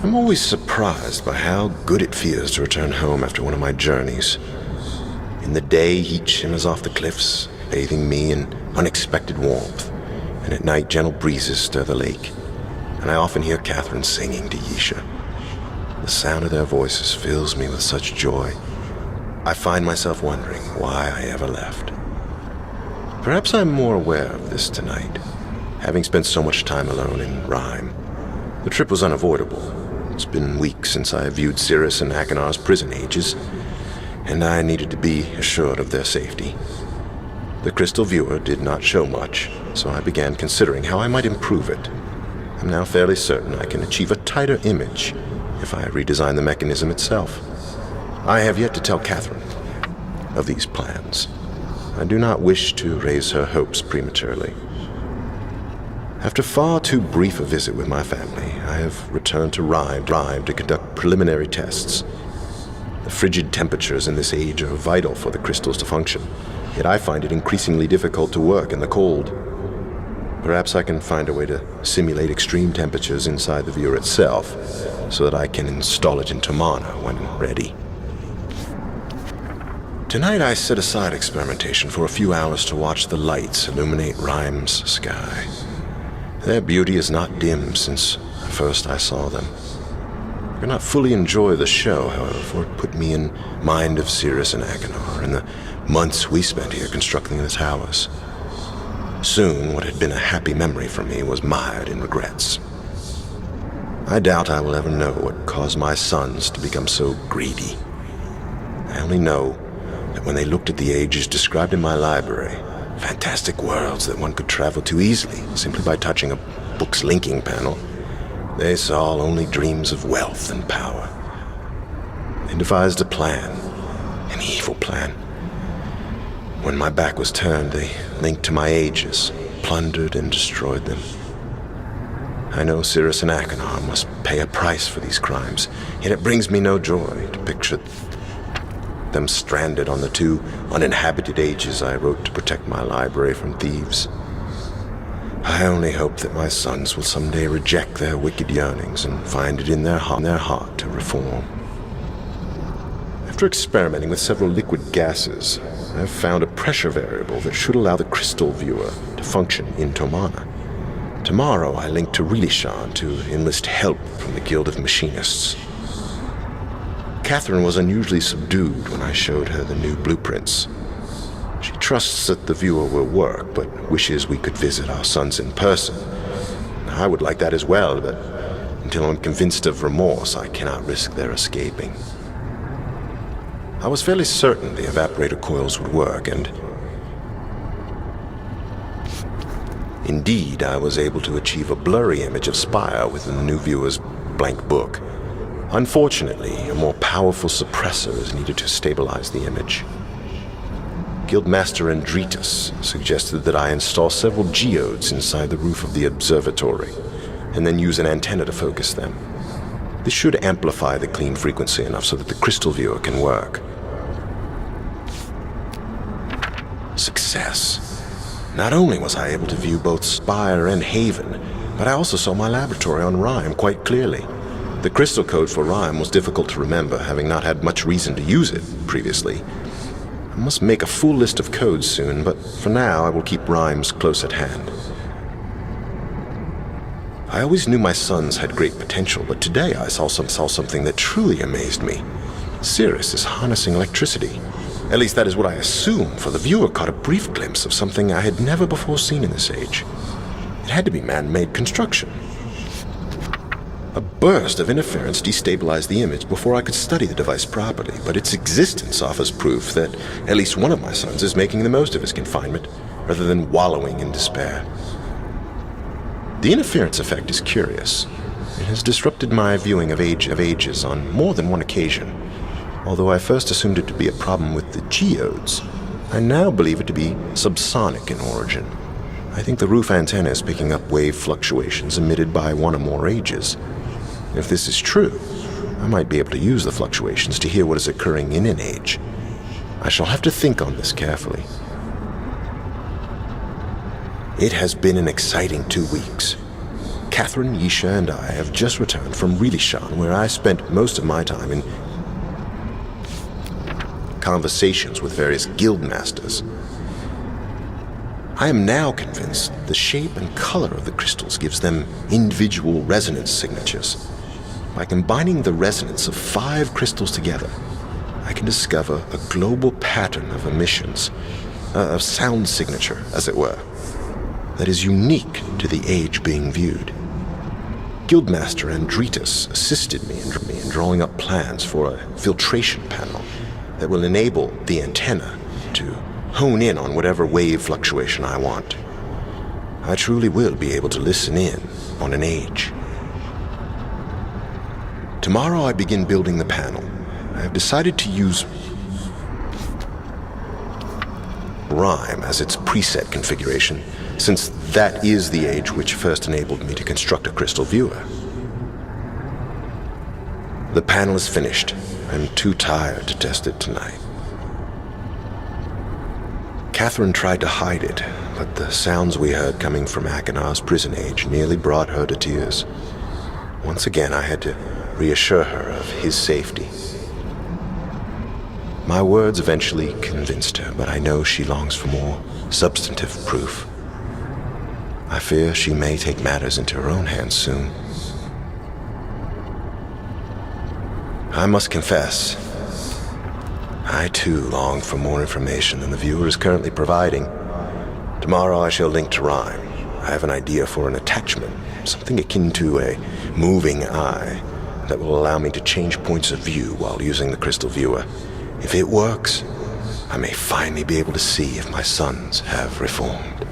I'm always surprised by how good it feels to return home after one of my journeys. In the day, heat shimmers off the cliffs, bathing me in unexpected warmth, and at night, gentle breezes stir the lake, and I often hear Catherine singing to Yisha. The sound of their voices fills me with such joy. I find myself wondering why I ever left. Perhaps I'm more aware of this tonight, having spent so much time alone in Rhyme. The trip was unavoidable. It's been weeks since I viewed Cirrus and Achenor's prison ages, and I needed to be assured of their safety. The crystal viewer did not show much, so I began considering how I might improve it. I'm now fairly certain I can achieve a tighter image if I redesign the mechanism itself. I have yet to tell Catherine of these plans. I do not wish to raise her hopes prematurely. After far too brief a visit with my family, I have returned to Rhyme to conduct preliminary tests. The frigid temperatures in this age are vital for the crystals to function, yet I find it increasingly difficult to work in the cold. Perhaps I can find a way to simulate extreme temperatures inside the viewer itself, so that I can install it in Tomana when ready. Tonight I set aside experimentation for a few hours to watch the lights illuminate Rhyme's sky. Their beauty is not dim since first I saw them. I could not fully enjoy the show, however, for it put me in mind of Cirrus and Achenor and the months we spent here constructing the towers. Soon, what had been a happy memory for me was mired in regrets. I doubt I will ever know what caused my sons to become so greedy. I only know that when they looked at the ages described in my library, fantastic worlds that one could travel to easily simply by touching a book's linking panel, they saw only dreams of wealth and power. They devised a plan, an evil plan. When my back was turned, they linked to my ages, plundered and destroyed them. I know Cirrus and Achenor must pay a price for these crimes, yet it brings me no joy to picture them stranded on the 2 uninhabited ages I wrote to protect my library from thieves. I only hope that my sons will someday reject their wicked yearnings and find it in their heart to reform. After experimenting with several liquid gases, I have found a pressure variable that should allow the crystal viewer to function in Tomana. Tomorrow I link to Rilishan to enlist help from the Guild of Machinists. Catherine was unusually subdued when I showed her the new blueprints. She trusts that the viewer will work, but wishes we could visit our sons in person. I would like that as well, but until I'm convinced of remorse, I cannot risk their escaping. I was fairly certain the evaporator coils would work, and indeed, I was able to achieve a blurry image of Spire within the new viewer's blank book. Unfortunately, a more powerful suppressor is needed to stabilize the image. Guildmaster Andritas suggested that I install several geodes inside the roof of the observatory, and then use an antenna to focus them. This should amplify the clean frequency enough so that the crystal viewer can work. Success. Not only was I able to view both Spire and Haven, but I also saw my laboratory on Rhyme quite clearly. The crystal code for Rhyme was difficult to remember, having not had much reason to use it previously. I must make a full list of codes soon, but for now I will keep Rhymes close at hand. I always knew my sons had great potential, but today I saw something that truly amazed me. Cirrus is harnessing electricity. At least that is what I assume, for the viewer caught a brief glimpse of something I had never before seen in this age. It had to be man-made construction. A burst of interference destabilized the image before I could study the device properly, but its existence offers proof that at least one of my sons is making the most of his confinement, rather than wallowing in despair. The interference effect is curious. It has disrupted my viewing of ages on more than one occasion. Although I first assumed it to be a problem with the geodes, I now believe it to be subsonic in origin. I think the roof antenna is picking up wave fluctuations emitted by one or more ages. If this is true, I might be able to use the fluctuations to hear what is occurring in an age. I shall have to think on this carefully. It has been an exciting 2 weeks. Catherine, Yisha, and I have just returned from Rilishan, where I spent most of my time in conversations with various guild masters. I am now convinced the shape and color of the crystals gives them individual resonance signatures. By combining the resonance of 5 crystals together, I can discover a global pattern of emissions, a sound signature, as it were, that is unique to the age being viewed. Guildmaster Andritas assisted me in drawing up plans for a filtration panel that will enable the antenna to hone in on whatever wave fluctuation I want. I truly will be able to listen in on an age. Tomorrow I begin building the panel. I have decided to use Rhyme as its preset configuration, since that is the age which first enabled me to construct a crystal viewer. The panel is finished. I'm too tired to test it tonight. Catherine tried to hide it, but the sounds we heard coming from Akinar's prison age nearly brought her to tears. Once again, I had to reassure her of his safety. My words eventually convinced her, but I know she longs for more substantive proof. I fear she may take matters into her own hands soon. I must confess, I too long for more information than the viewer is currently providing. Tomorrow I shall link to Rhyme. I have an idea for an attachment, something akin to a moving eye, that will allow me to change points of view while using the crystal viewer. If it works, I may finally be able to see if my sons have reformed.